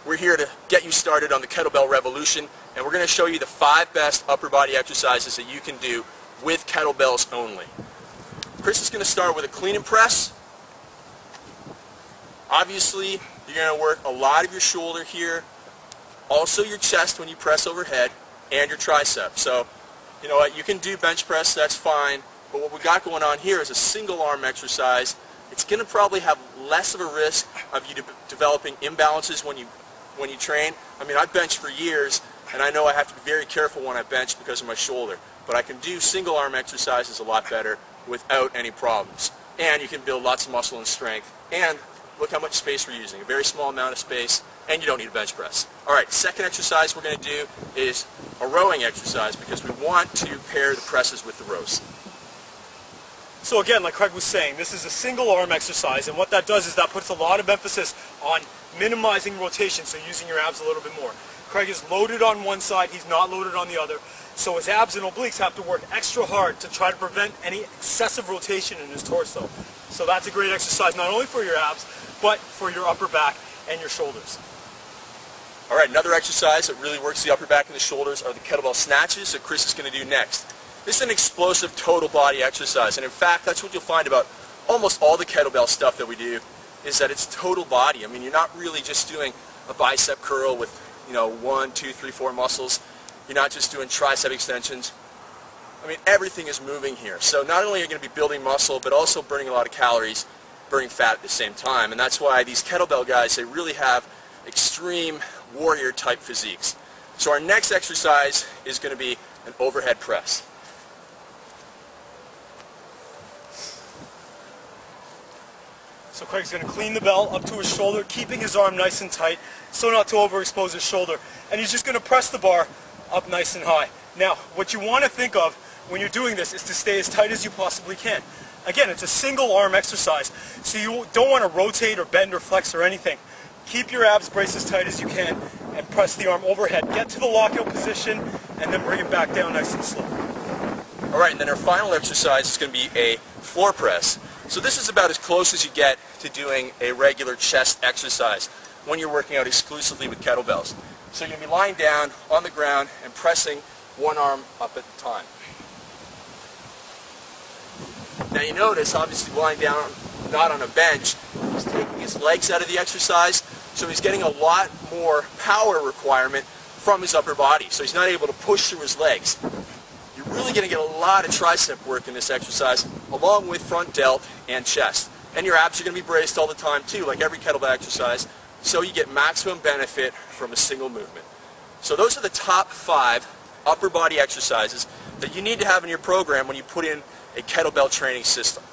We're here to get you started on the kettlebell revolution, and we're going to show you the 5 best upper body exercises that you can do with kettlebells only. Chris is going to start with a clean and press. Obviously, you're going to work a lot of your shoulder here, also your chest when you press overhead, and your triceps. So, you know what, you can do bench press, that's fine, but what we got going on here is a single arm exercise. It's going to probably have less of a risk of you developing imbalances when you train. I mean, I've benched for years, and I know I have to be very careful when I bench because of my shoulder, but I can do single arm exercises a lot better without any problems. And you can build lots of muscle and strength, and look how much space we're using, a very small amount of space, and you don't need a bench press. Alright, second exercise we're going to do is a rowing exercise because we want to pair the presses with the rows. So again, like Craig was saying, this is a single arm exercise, and what that does is that puts a lot of emphasis on minimizing rotation, so using your abs a little bit more. Craig is loaded on one side, he's not loaded on the other, so his abs and obliques have to work extra hard to try to prevent any excessive rotation in his torso. So that's a great exercise not only for your abs, but for your upper back and your shoulders. Alright, another exercise that really works the upper back and the shoulders are the kettlebell snatches that Chris is going to do next. This is an explosive total body exercise, and in fact that's what you'll find about almost all the kettlebell stuff that we do, is that it's total body. I mean, you're not really just doing a bicep curl with, 1, 2, 3, 4 muscles. You're not just doing tricep extensions. I mean, everything is moving here. So not only are you going to be building muscle, but also burning a lot of calories, burning fat at the same time. And that's why these kettlebell guys, they really have extreme warrior type physiques. So our next exercise is going to be an overhead press. So Craig's going to clean the bell up to his shoulder, keeping his arm nice and tight so not to overexpose his shoulder. And he's just going to press the bar up nice and high. Now, what you want to think of when you're doing this is to stay as tight as you possibly can. Again, it's a single arm exercise, so you don't want to rotate or bend or flex or anything. Keep your abs braced as tight as you can and press the arm overhead. Get to the lockout position and then bring it back down nice and slow. Alright, and then our final exercise is going to be a floor press. So this is about as close as you get to doing a regular chest exercise when you're working out exclusively with kettlebells. So you're going to be lying down on the ground and pressing one arm up at a time. Now you notice, obviously lying down, not on a bench, he's taking his legs out of the exercise, so he's getting a lot more power requirement from his upper body. So he's not able to push through his legs. You're really going to get a lot of tricep work in this exercise, along with front delt and chest. And your abs are going to be braced all the time too, like every kettlebell exercise, so you get maximum benefit from a single movement. So those are the top 5 upper body exercises that you need to have in your program when you put in a kettlebell training system.